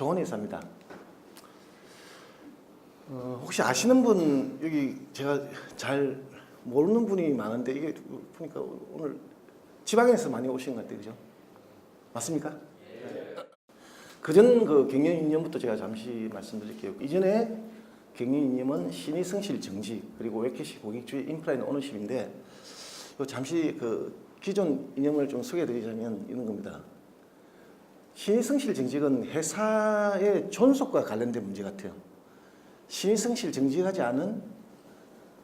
좋은 회사입니다. 혹시 아시는 분, 여기 제가 잘 모르는 분이 많은데, 이게 보니까 오늘 지방에서 많이 오신 것 같아요. 그죠? 맞습니까? 그전 그 경영이념부터 제가 잠시 말씀드릴게요. 이전에 경영이념은 신의 성실 정지, 그리고 웨캐시 고객주의 인프라 앤 오너십인데, 잠시 그 기존 이념을 좀 소개해드리자면 이런 겁니다. 신의 성실 정직은 회사의 존속과 관련된 문제 같아요. 신의 성실 정직하지 않은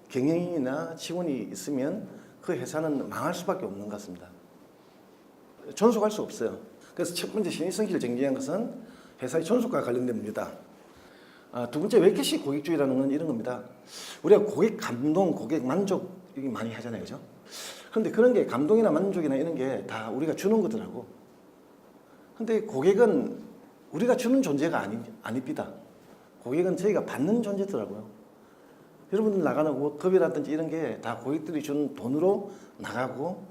경영인이나 직원이 있으면 그 회사는 망할 수밖에 없는 것 같습니다. 존속할 수 없어요. 그래서 첫 번째 신의 성실 정직한 것은 회사의 존속과 관련된 문제다. 두 번째 웨캐시 고객주의라는 건 이런 겁니다. 우리가 고객 감동, 고객 만족 이게 많이 하잖아요, 그죠? 그런데 그런 게 감동이나 만족이나 이런 게 다 우리가 주는 거더라고. 근데 고객은 우리가 주는 존재가 아닙니다. 고객은 저희가 받는 존재더라고요. 여러분들 나가는 급이라든지 이런 게 다 고객들이 준 돈으로 나가고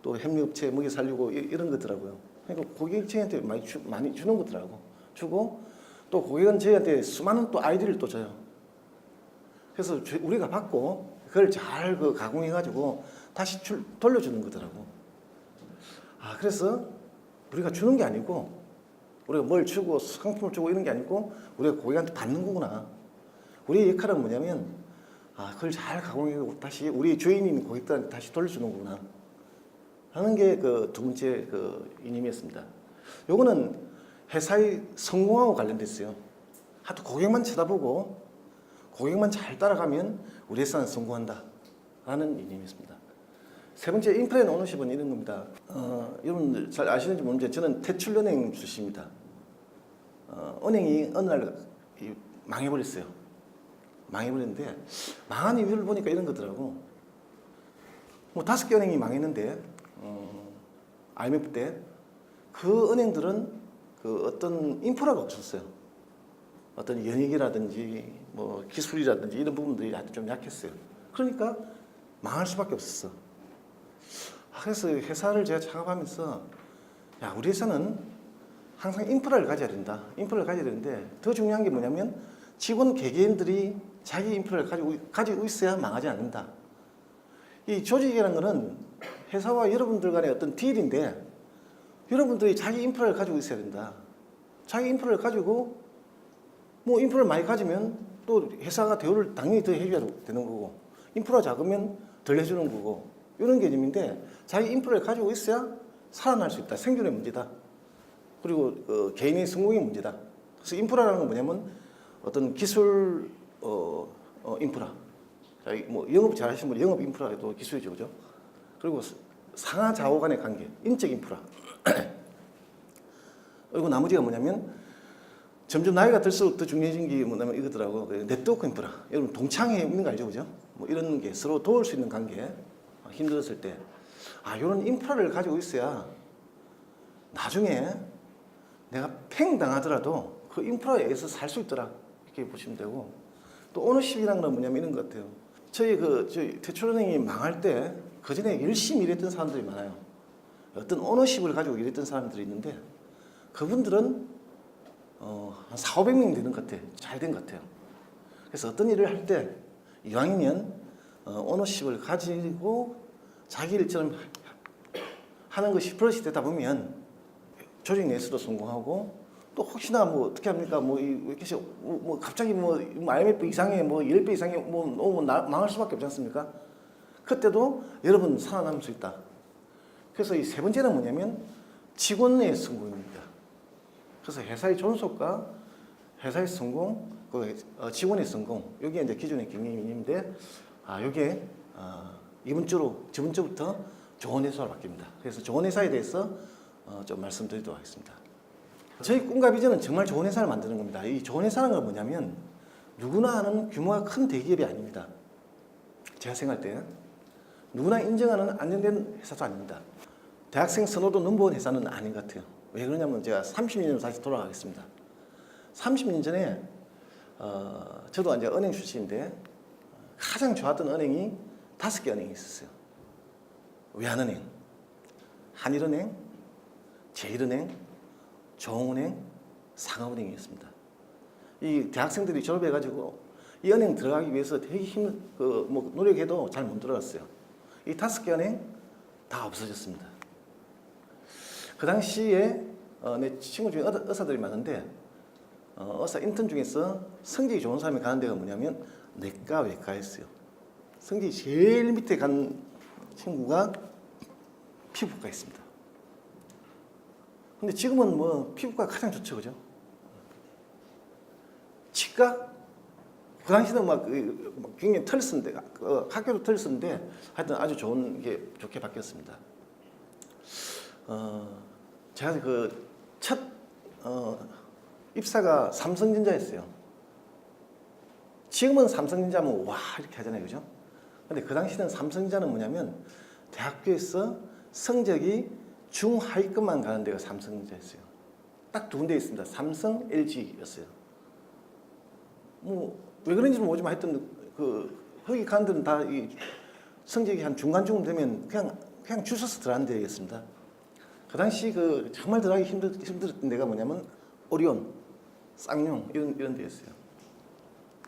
또 협력업체 먹여 살리고 이런 거더라고요. 그러니까 고객이 저희한테 많이 주는 거더라고. 주고 또 고객은 저희한테 수많은 또 아이디어를 또 줘요. 그래서 우리가 받고 그걸 잘 가공해가지고 다시 돌려주는 거더라고. 그래서 우리가 주는 게 아니고 우리가 뭘 주고 상품을 주고 이런 게 아니고 우리가 고객한테 받는 거구나. 우리의 역할은 뭐냐면 그걸 잘 가공해서 다시 우리 주인인 고객들한테 다시 돌려주는 거구나 하는 게 그 두 번째 그 이념이었습니다. 요거는 회사의 성공하고 관련됐어요. 하도 고객만 쳐다보고 고객만 잘 따라가면 우리 회사는 성공한다 라는 이념이었습니다. 세 번째 인프라 앤 오너십은 이런 겁니다. 여러분들 잘 아시는지 모르는데 저는 대출은행 출신입니다. 은행이 어느 날 망해버렸어요. 망해버렸는데 망한 이유를 보니까 이런 거더라고. 뭐 5개 은행이 망했는데 IMF 때 그 은행들은 그 어떤 인프라가 없었어요. 어떤 연익이라든지 뭐 기술이라든지 이런 부분들이 아주 좀 약했어요. 그러니까 망할 수밖에 없었어. 그래서 회사를 제가 창업하면서 우리 회사는 항상 인프라를 가져야 된다. 인프라를 가져야 되는데 더 중요한 게 뭐냐면 직원 개개인들이 자기 인프라를 가지고 있어야 망하지 않는다. 이 조직이라는 거는 회사와 여러분들 간의 어떤 딜인데 여러분들이 자기 인프라를 가지고 있어야 된다. 자기 인프라를 가지고 뭐 인프라를 많이 가지면 또 회사가 대우를 당연히 더 해줘야 되는 거고 인프라 작으면 덜 해주는 거고 이런 개념인데 자기 인프라를 가지고 있어야 살아날 수 있다. 생존의 문제다. 그리고 개인의 성공의 문제다. 그래서 인프라라는 건 뭐냐면 어떤 기술 인프라. 뭐 영업 잘하시는 분 영업 인프라도 기술이죠, 그죠? 그리고 상하 좌우 간의 관계, 인적 인프라. 그리고 나머지가 뭐냐면 점점 나이가 들수록 더 중요해진 게 뭐냐면 이거더라고. 네트워크 인프라. 여러분 동창회 있는 거 알죠, 그죠? 뭐 이런 게 서로 도울 수 있는 관계. 힘들었을 때 이런 인프라를 가지고 있어야 나중에 내가 팽 당하더라도 그 인프라에 의해서 살 수 있더라 이렇게 보시면 되고 또 오너십이라는 건 뭐냐면 이런 것 같아요. 저희 대출은행이 망할 때 그 전에 열심히 일했던 사람들이 많아요. 어떤 오너십을 가지고 일했던 사람들이 있는데 그분들은 한 400~500명 되는 것 같아요. 잘 된 것 같아요. 그래서 어떤 일을 할 때 이왕이면 오너십을 가지고 자기 일처럼 하는 것이 플러시 되다 보면 조직 내에서도 성공하고 또 혹시나 뭐 어떻게 합니까? 뭐 이렇게 뭐 갑자기 뭐 IMF 이상의 뭐 10배 이상의 뭐 망할 수밖에 없지 않습니까? 그때도 여러분 살아남을 수 있다. 그래서 이 세 번째는 뭐냐면 직원의 성공입니다. 그래서 회사의 존속과 회사의 성공, 직원의 성공, 여기에 이제 기존의 경영인인데 여기에 이번 주부터 좋은 회사로 바뀝니다. 그래서 좋은 회사에 대해서 좀 말씀드리도록 하겠습니다. 저희 꿈과 비전은 정말 좋은 회사를 만드는 겁니다. 이 좋은 회사는 건 뭐냐면 누구나 아는 규모가 큰 대기업이 아닙니다. 제가 생각할 때 누구나 인정하는 안정된 회사도 아닙니다. 대학생 선호도 넘버원 회사는 아닌 것 같아요. 왜 그러냐면 제가 30년 전으로 다시 돌아가겠습니다. 30년 전에 저도 이제 은행 출신인데 가장 좋았던 은행이 5개 은행이 있었어요. 외환은행, 한일은행, 제일은행, 조흥은행, 상업은행이었습니다. 이 대학생들이 졸업해가지고 이 은행 들어가기 위해서 되게 노력해도 잘 못 들어갔어요. 이 5개 은행 다 없어졌습니다. 그 당시에 내 친구 중에 의사들이 많은데 의사 인턴 중에서 성적이 좋은 사람이 가는 데가 뭐냐면 내과, 외과였어요. 성적이 제일 밑에 간 친구가 피부과였습니다. 근데 지금은 뭐 피부과 가장 좋죠, 그죠? 치과? 그 당시는 막 굉장히 털렸었는데 학교도 털렸었는데 하여튼 아주 좋게 바뀌었습니다. 제가 그 첫 입사가 삼성전자였어요. 지금은 삼성전자면 와 이렇게 하잖아요, 그죠? 근데 그 당시는 삼성전자는 뭐냐면 대학교에서 성적이 중하위권만 가는 데가 삼성전자였어요. 딱 두 군데 있습니다. 삼성, LG였어요. 뭐 왜 그런지는 모르지만 하여튼 거기 가는 데는 다 이 성적이 한 중간쯤 되면 그냥 줄 서서 들어가는 데였습니다. 그 당시 정말 들어가기 힘들었던 데가 뭐냐면 오리온, 쌍용 이런 데였어요.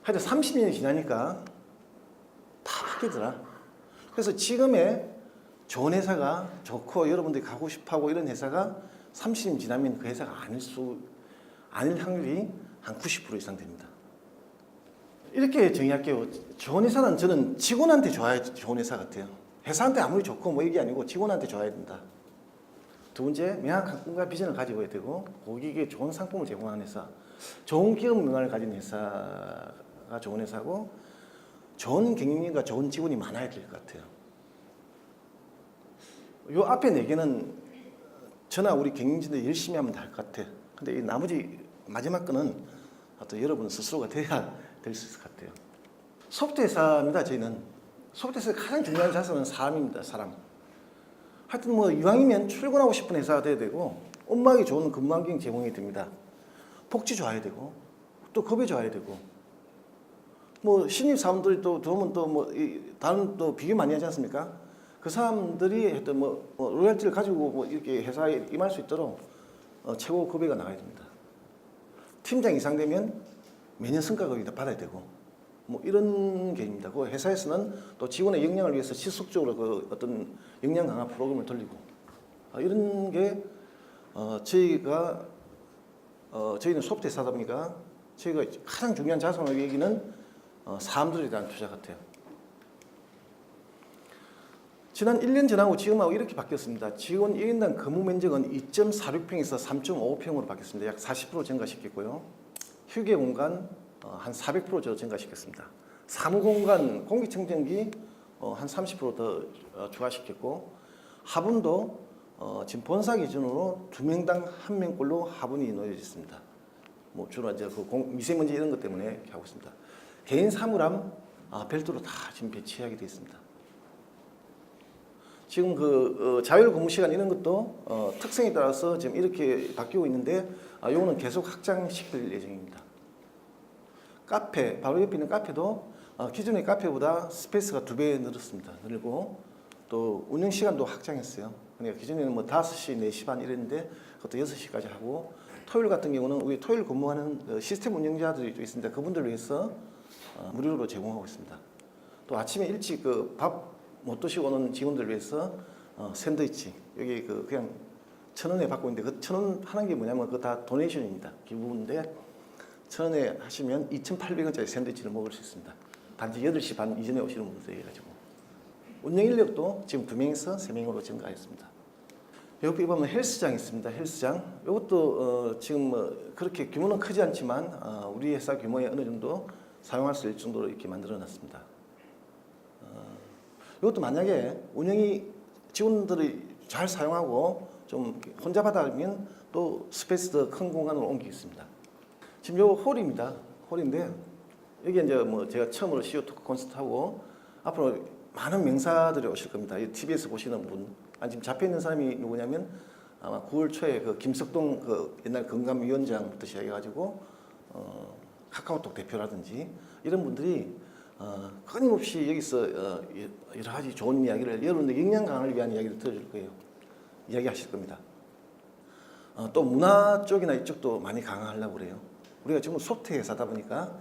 하여튼 30년이 지나니까 다 바뀌더라. 그래서 지금의 좋은 회사가 좋고 여러분들이 가고 싶어하고 이런 회사가 30년 지나면 그 회사가 아닐 확률이 한 90% 이상 됩니다. 이렇게 정의할게요. 좋은 회사는 저는 직원한테 좋아야 좋은 회사 같아요. 회사한테 아무리 좋고 뭐 이게 아니고 직원한테 좋아야 된다. 두 번째, 명확한 꿈과 비전을 가지고 해야 되고 고객에게 좋은 상품을 제공하는 회사, 좋은 기업 문화를 가진 회사가 좋은 회사고 좋은 경영인과 좋은 직원이 많아야 될 것 같아요. 요 앞에 네 개는 저나 우리 경영진들이 열심히 하면 될 것 같아요. 근데 이 나머지 마지막 거는 또 여러분 스스로가 돼야 될 수 있을 것 같아요. 소프트 회사입니다. 저희는 소프트 회사의 가장 중요한 자산은 사람입니다. 사람. 하여튼 뭐 이왕이면 출근하고 싶은 회사가 돼야 되고 업무하기 좋은 근무 환경 제공이 됩니다. 복지 좋아야 되고 또 급여 좋아야 되고 뭐 신입 사원들이 또 들어오면 또 뭐 다른 또 비교 많이 하지 않습니까? 그 사람들이 하여튼 뭐 로열티를 가지고 뭐 이렇게 회사에 임할 수 있도록 최고 급여가 나가야 됩니다. 팀장 이상 되면 매년 성과급여도 받아야 되고 뭐 이런 개입니다. 그 회사에서는 또 직원의 역량을 위해서 지속적으로 어떤 역량 강화 프로그램을 돌리고 이런 게 저희는 소프트 회사다 보니까 저희가 가장 중요한 자산을 여기는 사람들에 대한 투자 같아요. 지난 1년 전하고 지금하고 이렇게 바뀌었습니다. 직원 1인당 근무 면적은 2.46평에서 3.5평으로 바뀌었습니다. 약 40% 증가시켰고요. 휴게 공간 한 400% 증가시켰습니다. 사무 공간, 공기청정기 한 30% 더 추가시켰고 화분도 지금 본사 기준으로 2명당 1명꼴로 화분이 놓여져 있습니다. 뭐 주로 이제 미세먼지 이런 것 때문에 이렇게 하고 있습니다. 개인 사물함 별도로 다 지금 배치하게 되어 있습니다. 지금 자율 근무 시간 이런 것도 특성에 따라서 지금 이렇게 바뀌고 있는데 요거는 계속 확장시킬 예정입니다. 카페, 바로 옆에 있는 카페도 기존의 카페보다 스페이스가 2배 늘었습니다. 늘고 또 운영 시간도 확장했어요. 그러니까 기존에는 뭐 5시, 4시 반 이랬는데 그것도 6시까지 하고 토요일 같은 경우는 우리 토요일 근무하는 시스템 운영자들이 또 있습니다. 그분들을 위해서 무료로 제공하고 있습니다. 또 아침에 일찍 밥 못 드시고 오는 직원들을 위해서 샌드위치 여기 그냥 1,000원에 받고 있는데 그 1,000원 하는 게 뭐냐면 그거 다 도네이션입니다. 기부인데 1,000원에 하시면 2,800원짜리 샌드위치를 먹을 수 있습니다. 단지 8시 반 이전에 오시는 분들 해가지고 운영 인력도 지금 2명에서 3명으로 증가했습니다. 여기 보면 헬스장 있습니다. 헬스장 이것도 지금 그렇게 규모는 크지 않지만 우리 회사 규모에 어느 정도 사용할 수 있을 정도로 이렇게 만들어놨습니다. 이것도 만약에 운영이 직원들이 잘 사용하고 좀 혼자 받아가면 또 스페이스 더 큰 공간으로 옮기겠습니다. 지금 요 홀입니다. 홀인데 여기 이제 뭐 제가 처음으로 CEO 토크 콘서트 하고 앞으로 많은 명사들이 오실 겁니다. 이 TV에서 보시는 분, 지금 잡혀 있는 사람이 누구냐면 아마 9월 초에 김석동 옛날 건강위원장부터 시작해가지고 카카오톡 대표라든지 이런 분들이 끊임없이 여기서 여러 가지 좋은 이야기를 여러분들 역량 강화를 위한 이야기를 들어줄 거예요. 이야기하실 겁니다. 또 문화 쪽이나 이쪽도 많이 강화하려고 그래요. 우리가 지금 소프트웨어 회사다 보니까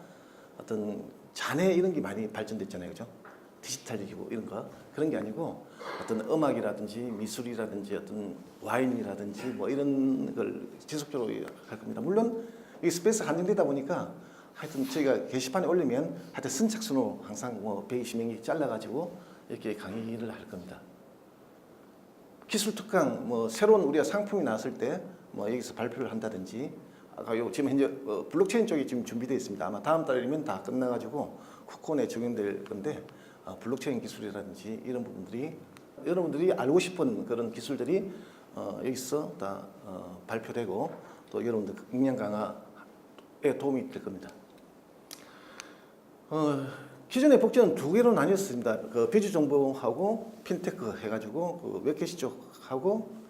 어떤 자네 이런 게 많이 발전됐잖아요, 그죠? 디지털이고 이런 거 그런 게 아니고 어떤 음악이라든지 미술이라든지 어떤 와인이라든지 뭐 이런 걸 지속적으로 할 겁니다. 물론 이 스페이스 한정되다 보니까 하여튼 저희가 게시판에 올리면 하여튼 선착순으로 항상 뭐 120명이 잘라가지고 이렇게 강의를 할 겁니다. 기술 특강 뭐 새로운 우리가 상품이 나왔을 때 뭐 여기서 발표를 한다든지 아까 요 지금 현재 블록체인 쪽이 지금 준비되어 있습니다. 아마 다음 달이면 다 끝나가지고 쿠콘에 적용될 건데 블록체인 기술이라든지 이런 부분들이 여러분들이 알고 싶은 그런 기술들이 여기서 다 발표되고 또 여러분들 역량 강화에 도움이 될 겁니다. 기존의 복지는 두 개로 나뉘었습니다. 그 비주정보하고 핀테크 해가지고 그 웹캐시 쪽하고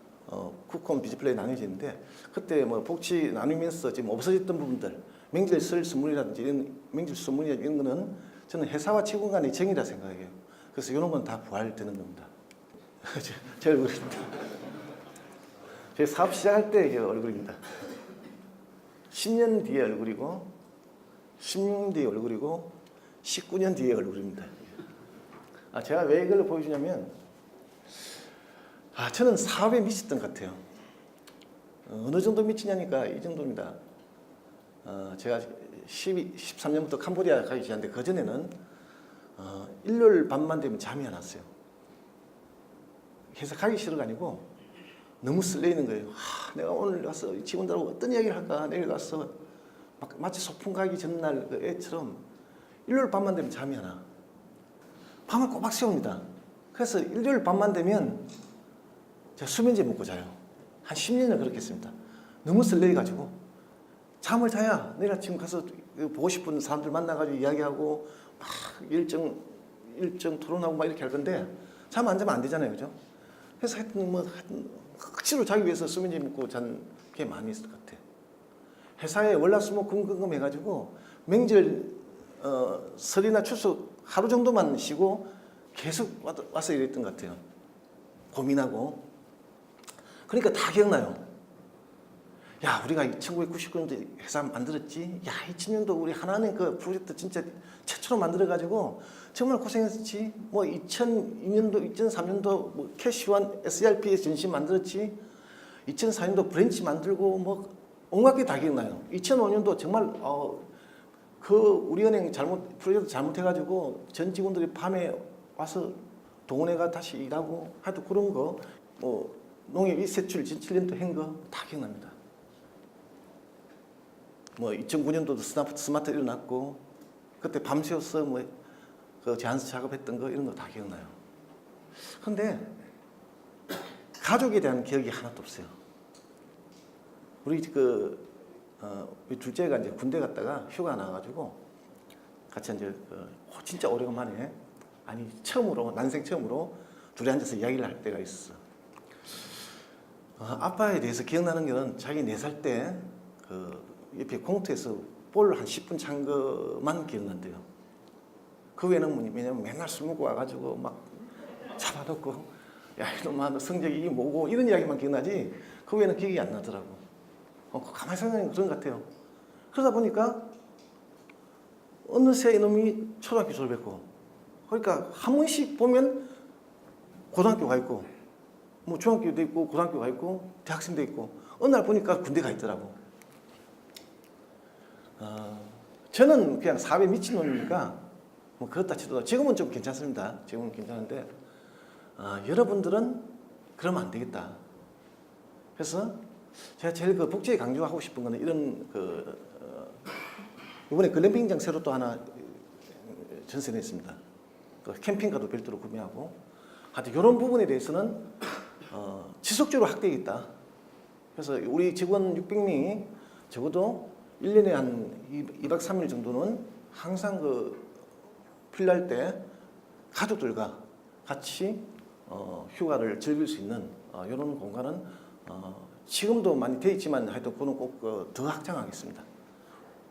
쿠콘 비즈플레이 나뉘어져 있는데 그때 뭐 복지 나누면서 지금 없어졌던 부분들 명절 설 선물이라든지 이런 명절 선물이나 이런 거는 저는 회사와 직원 간의 정이라 생각해요. 그래서 이런 건 다 부활되는 겁니다. 제 얼굴입니다. 제 사업 시작할 때 얼굴입니다. 10년 뒤에 얼굴이고 16년 뒤에 얼굴이고 19년 뒤에 얼굴입니다. 제가 왜 이걸 보여주냐면 저는 사업에 미쳤던 것 같아요. 어느 정도 미치냐니까 이 정도입니다. 제가 13년부터 캄보디아 가기 시작했는데 그전에는 일요일 밤만 되면 잠이 안 왔어요. 회사 가기 싫어가 아니고 너무 설레이는 거예요. 내가 오늘 가서 직원들하고 어떤 이야기를 할까 내일 가서 마치 소풍 가기 전날 그 애처럼 일요일 밤만 되면 잠이 안 와. 밤을 꼬박 새웁니다. 그래서 일요일 밤만 되면 제가 수면제 먹고 자요. 한 10년을 그렇게 했습니다. 너무 설레가지고 잠을 자야 내일 아침 가서 보고 싶은 사람들 만나가지고 이야기하고 막 일정 토론하고 막 이렇게 할 건데 잠 안 자면 안 되잖아요, 그죠? 그래서 하여튼 억지로 자기 위해서 수면제 먹고 잔 게 많이 있을 것 같아요. 회사에 월화수목금금 해가지고 명절 설이나 추석 하루 정도만 쉬고 계속 와서 이랬던 것 같아요. 고민하고. 그러니까 다 기억나요. 야, 우리가 1999년도에 회사 만들었지. 야, 2000년도 우리 하나는 그 프로젝트 진짜 최초로 만들어가지고 정말 고생했지. 뭐 2002년도, 2003년도 뭐 캐시원 SERP의 전신 만들었지. 2004년도 브랜치 만들고 뭐 온갖 게 다 기억나요. 2005년도 정말 그 우리 은행 프로젝트 잘못해가지고 전 직원들이 밤에 와서 동원해가 다시 일하고 하여튼 그런 거 뭐 농협 이세출 7년도 한 거 다 기억납니다. 뭐 2009년도도 스마트 일어났고 그때 밤새워서 그 제안서 작업했던 거 이런 거 다 기억나요. 그런데 가족에 대한 기억이 하나도 없어요. 우리 우리 둘째가 이제 군대 갔다가 휴가 나와가지고 같이 이제 진짜 오래간만에 난생 처음으로 둘이 앉아서 이야기를 할 때가 있었어. 아빠에 대해서 기억나는 거는 자기 4살 때 옆에 공터에서 볼 한 10분 찬 것만 기억난대요. 그 외에는 왜냐면 맨날 술 먹고 와가지고 막 잡아놓고 야 이놈아 너 성적이 이게 뭐고 이런 이야기만 기억나지 그 외에는 기억이 안 나더라고. 가만히 생각하면 그런 것 같아요. 그러다 보니까 어느새 이놈이 초등학교 졸업했고 그러니까 한 번씩 보면 고등학교 가 있고 뭐 중학교도 있고 고등학교 가 있고 대학생도 있고 어느 날 보니까 군대 가 있더라고. 저는 그냥 사업에 미친 놈이니까 뭐 그렇다 치더라도 지금은 좀 괜찮습니다. 지금은 괜찮은데 여러분들은 그러면 안 되겠다. 그래서 제가 제일 복지에 강조하고 싶은 거는 이런 이번에 글램핑장 새로 또 하나 전세냈습니다. 캠핑카도 별도로 구매하고 하여튼 이런 부분에 대해서는 지속적으로 확대하겠다. 그래서 우리 직원 600명이 적어도 1년에 한 2박 3일 정도는 항상 필요할 때 가족들과 같이 휴가를 즐길 수 있는 이런 공간은 지금도 많이 돼 있지만 하여튼 그는 꼭 더 확장하겠습니다.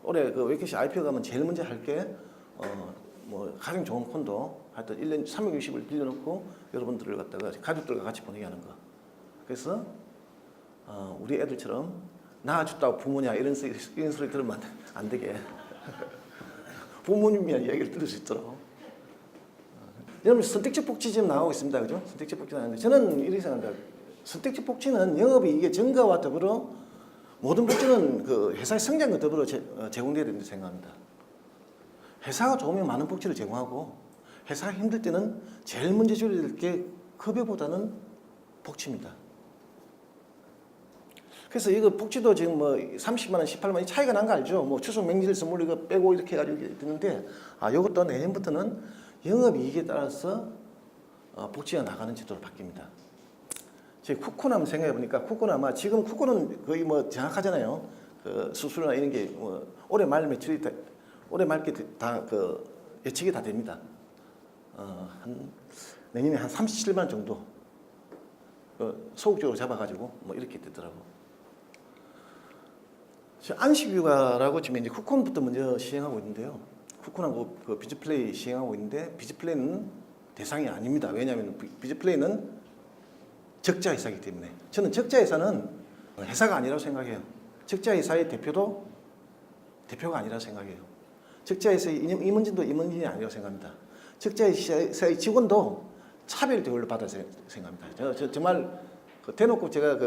올해 웨이캐시 IPO 가면 제일 먼저 할 게 뭐 가장 좋은 콘도 하여튼 1년 360을 빌려놓고 여러분들을 갖다가 가족들과 같이 보내게 하는 거. 그래서 우리 애들처럼 낳아줬다고 부모냐 이런 소리 들으면 안 되게 부모님이야 이야기를 들을 수 있도록. 여러분 선택적 복지 지금 나오고 있습니다, 그죠? 선택적 복지 나오는데 저는 이렇게 생각합니다. 선택적 복지는 영업이익의 증가와 더불어 모든 복지는 그 회사의 성장과 더불어 제공돼야 된다고 생각합니다. 회사가 좋으면 많은 복지를 제공하고 회사가 힘들 때는 제일 먼저 줄여야 될 게 급여보다는 복지입니다. 그래서 이거 복지도 지금 뭐 30만 원, 18만 원 차이가 난 거 알죠? 뭐 추석 명절 선물 이거 빼고 이렇게 해가지고 되는데 이것도 내년부터는 영업이익에 따라서 복지가 나가는 제도로 바뀝니다. 제 쿠쿠남 생각해 보니까 쿠쿠는 아마 지금 쿠쿠는 거의 뭐 정확하잖아요. 그 수수료나 이런 게 뭐 올해 말 매출이 올해 말게 다 그 예측이 다 됩니다. 한 내년에 한 37만 원 정도 소극적으로 잡아가지고 뭐 이렇게 되더라고. 안식휴가라고 지금 이제 쿠콘부터 먼저 시행하고 있는데요. 쿠콘하고 그 비즈플레이 시행하고 있는데 비즈플레이는 대상이 아닙니다. 왜냐하면 비즈플레이는 적자 회사이기 때문에 저는 적자 회사는 회사가 아니라고 생각해요. 적자 회사의 대표도 대표가 아니라고 생각해요. 적자 회사의 임원진도 임원진이 아니라고 생각합니다. 적자 회사의 직원도 차별 대우를 받아 생각합니다. 저 정말 대놓고 제가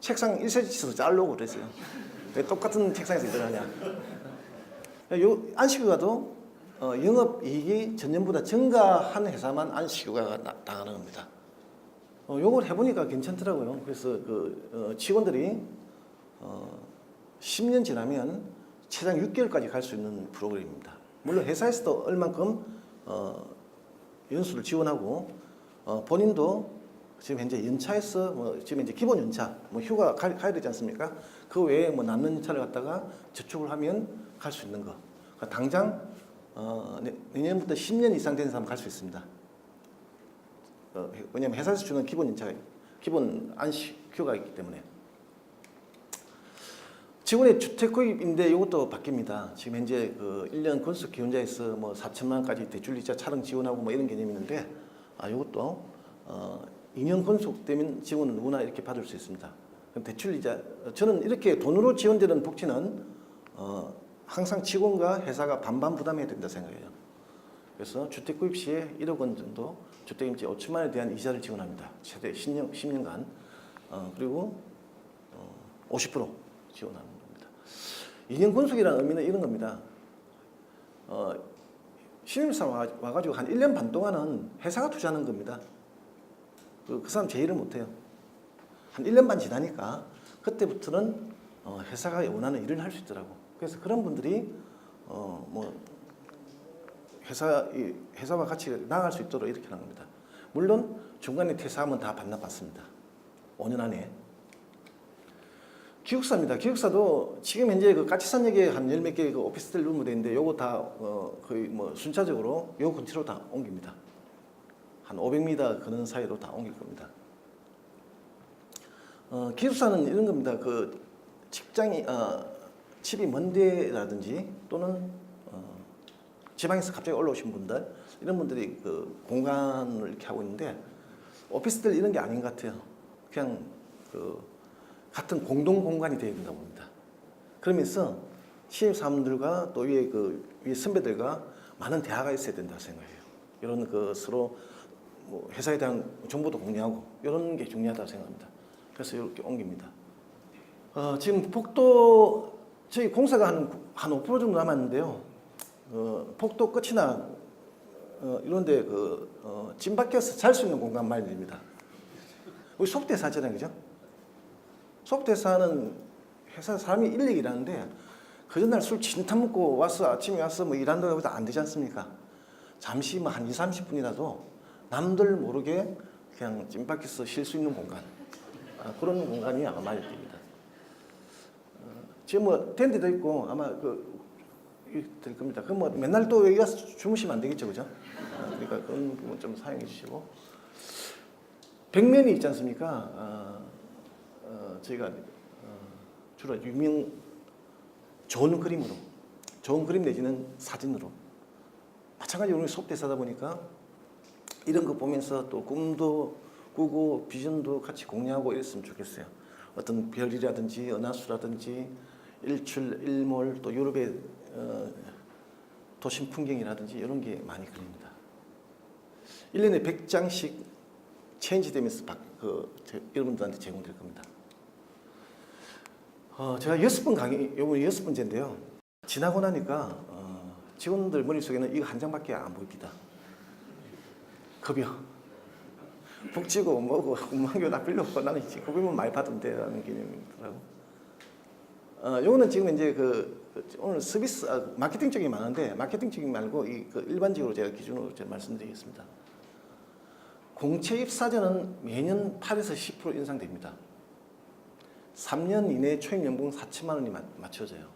책상 1cm 쳐서 자르려고 그랬어요. 왜 똑같은 책상에서 일을 하냐. 요 안식휴가도 영업이익이 전년보다 증가한 회사만 안식휴가가 나가는 겁니다. 요걸 해보니까 괜찮더라고요. 그래서 직원들이 10년 지나면 최장 6개월까지 갈 수 있는 프로그램입니다. 물론 회사에서도 얼만큼 연수를 지원하고 본인도 지금 현재 연차에서 지금 이제 기본 연차 휴가 가야 되지 않습니까? 그 외에 남는 연차를 갖다가 저축을 하면 갈 수 있는 거. 그러니까 당장 내년부터 10년 이상 된 사람 갈 수 있습니다. 왜냐하면 회사에서 주는 기본 연차가 기본 안식 휴가가 있기 때문에. 직원의 주택 구입인데 이것도 바뀝니다. 지금 현재 1년 건축 기혼자에서 4천만 원까지 대출이자 차등 지원하고 이런 개념이 있는데 이것도 2년 건축되면 직원은 누구나 이렇게 받을 수 있습니다. 대출이자 저는 이렇게 돈으로 지원되는 복지는 항상 직원과 회사가 반반 부담해야 된다 생각해요. 그래서 주택 구입 시에 1억 원 정도 주택임대 5천만 원에 대한 이자를 지원합니다. 최대 10년간 그리고 50% 지원하는 겁니다. 2년 건축이라는 의미는 이런 겁니다. 신입사원 와가지고 한 1년 반 동안은 회사가 투자하는 겁니다. 그 사람 제의를 못해요. 한 1년 반 지나니까 그때부터는 회사가 원하는 일을 할 수 있더라고. 그래서 그런 분들이 회사와 같이 나갈 수 있도록 이렇게 하는 겁니다. 물론 중간에 퇴사하면 다 반납받습니다. 5년 안에. 기숙사입니다. 기숙사도 지금 현재 까치산역에 한 10몇 개 오피스텔 룸으로 되어 있는데 요거 다 거의 순차적으로 요 근처로 다 옮깁니다. 한 500m 그는 사이로 다 옮길 겁니다. 기숙사는 이런 겁니다. 직장이 집이 먼 데라든지 또는 지방에서 갑자기 올라오신 분들 이런 분들이 공간을 이렇게 하고 있는데 오피스텔 이런 게 아닌 것 같아요. 그냥 같은 공동 공간이 되어야 된다고 봅니다. 그러면서 신입사원들과 또 위에 선배들과 많은 대화가 있어야 된다고 생각해요. 이런 서로 회사에 대한 정보도 공유하고 이런 게 중요하다고 생각합니다. 그래서 이렇게 옮깁니다. 지금 폭도 저희 공사가 한 5% 정도 남았는데요. 폭도 끝이나 이런데 찜 밖에서 잘 수 있는 공간 마련입니다. 우리 소프트에서 하잖아요, 그죠? 소프트에서는 회사 사람이 일일이 일하는데 그 전날 술 진탕 먹고 와서 아침에 와서 일한다고 해도 안 되지 않습니까? 잠시 한 20, 30분이라도 남들 모르게 그냥 찜밖에서 쉴 수 있는 공간 그런 공간이 아마 마련됩니다. 지금 된 데도 있고 아마 될 겁니다. 맨날 또 여기 가서 주무시면 안 되겠죠, 그죠? 그러니까 그런 부분 좀 사용해 주시고 벽면이 있지 않습니까? 저희가 주로 좋은 그림으로, 좋은 그림 내지는 사진으로 마찬가지로 우리 소프트에서 하다 보니까 이런 거 보면서 또 꿈도 꾸고 비전도 같이 공유하고 이랬으면 좋겠어요. 어떤 별이라든지 은하수라든지 일출, 일몰, 또 유럽의 도심 풍경이라든지 이런 게 많이 그립니다. 1년에 100장씩 체인지되면서 여러분들한테 제공될 겁니다. 제가 6번 강의, 이번에 6번째인데요. 지나고 나니까 직원들 머릿속에는 이거 한 장밖에 안 보입니다. 급여. 복지고 뭐고 공무원교 나 필요 없고 나는 급여만 많이 받으면 돼라는 개념이더라고. 요거는 지금 이제 오늘 서비스, 마케팅 쪽이 많은데 마케팅 쪽이 말고 일반적으로 제가 기준으로 제가 말씀드리겠습니다. 공채 입사자는 매년 8에서 10% 인상됩니다. 3년 이내에 초임 연봉 4천만 원이 맞춰져요.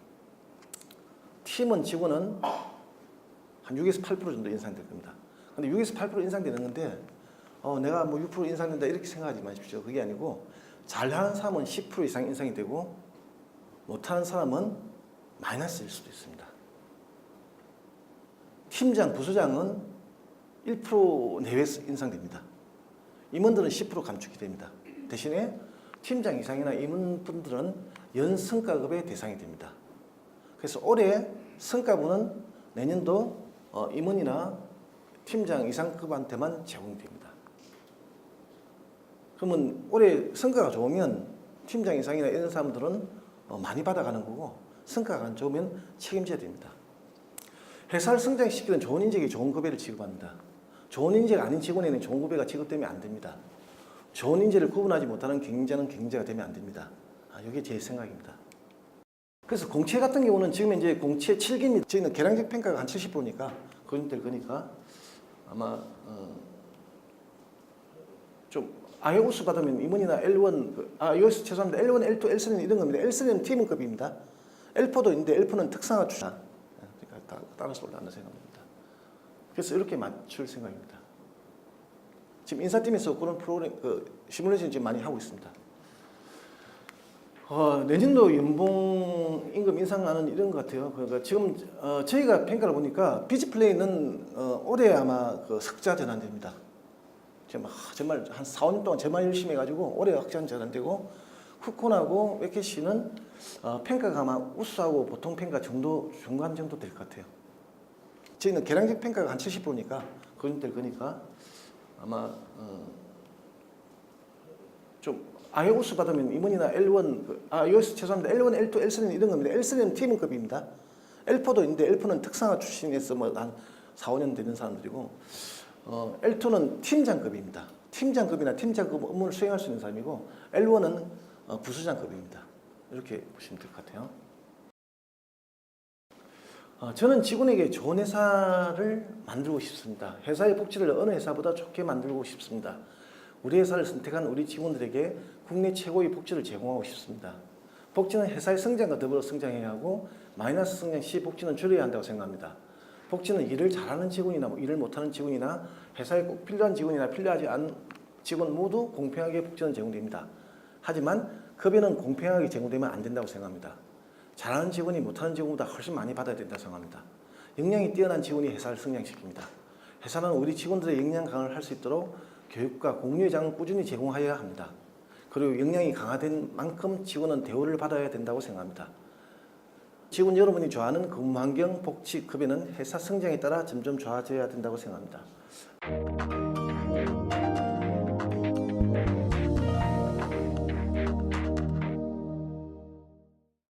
팀원 직원은 한 6에서 8% 정도 인상될 겁니다. 근데 6에서 8% 인상되는 건데 내가 뭐 6% 인상된다 이렇게 생각하지 마십시오. 그게 아니고 잘하는 사람은 10% 이상 인상이 되고 못하는 사람은 마이너스일 수도 있습니다. 팀장, 부서장은 1% 내외에서 인상됩니다. 임원들은 10% 감축이 됩니다. 대신에 팀장 이상이나 임원분들은 연성과급의 대상이 됩니다. 그래서 올해 성과분은 내년도 임원이나 팀장 이상급한테만 제공됩니다. 그러면 올해 성과가 좋으면 팀장 이상이나 이런 사람들은 많이 받아가는 거고 성과가 안 좋으면 책임져야 됩니다. 회사를 성장시키는 좋은 인재에게 좋은 급여를 지급합니다. 좋은 인재가 아닌 직원에는 좋은 급여가 지급되면 안 됩니다. 좋은 인재를 구분하지 못하는 경쟁자는 경쟁자가 되면 안 됩니다. 이게 제 생각입니다. 그래서 공채 같은 경우는 지금 이제 공채 7기입니다. 저희는 계량직 평가가 한 70%니까 그건 될 거니까 아마 좀 IOS 받으면 임원이나 L1, IOS 죄송합니다. L1, L2, L3는 이런 겁니다. L3는 팀원급입니다. L4도 있는데 L4는 특성화 출신. 그러니까 따라서 올라간다 생각합니다. 그래서 이렇게 맞출 생각입니다. 지금 인사팀에서 그런 프로그램, 시뮬레이션 지금 많이 하고 있습니다. 내년도 연봉 임금 인상하는 이런 것 같아요. 그러니까 지금 저희가 평가를 보니까 비즈플레이는 올해 아마 석자 전환됩니다. 정말 한 4, 5년 동안 정말 열심히 해가지고 올해 확장 전환되고 후콘하고 웨케시는 평가가 아마 우수하고 보통 평가 정도 중간 정도 될 것 같아요. 저희는 계량직 평가가 한 70%니까 그건 될 거니까 아마 좀 IOS 받으면 임원이나 L1, IOS 죄송합니다. L1, L2, L3는 이런 겁니다. L3는 팀원급입니다. L4도 있는데 L4는 특성화 출신에서 뭐 한 4, 5년 되는 사람들이고 L2는 팀장급입니다. 팀장급이나 팀장급 업무를 수행할 수 있는 사람이고 L1은 부수장급입니다. 이렇게 보시면 될 것 같아요. 저는 직원에게 좋은 회사를 만들고 싶습니다. 회사의 복지를 어느 회사보다 좋게 만들고 싶습니다. 우리 회사를 선택한 우리 직원들에게 국내 최고의 복지를 제공하고 싶습니다. 복지는 회사의 성장과 더불어 성장해야 하고 마이너스 성장 시 복지는 줄여야 한다고 생각합니다. 복지는 일을 잘하는 직원이나 일을 못하는 직원이나 회사에 꼭 필요한 직원이나 필요하지 않은 직원 모두 공평하게 복지는 제공됩니다. 하지만 급여는 공평하게 제공되면 안 된다고 생각합니다. 잘하는 직원이 못하는 직원보다 훨씬 많이 받아야 된다고 생각합니다. 역량이 뛰어난 직원이 회사를 성장시킵니다. 회사는 우리 직원들의 역량 강화를 할 수 있도록 교육과 공유의 장을 꾸준히 제공하여야 합니다. 그리고 역량이 강화된 만큼 직원은 대우를 받아야 된다고 생각합니다. 직원 여러분이 좋아하는 근무 환경, 복지, 급여는 회사 성장에 따라 점점 좋아져야 된다고 생각합니다.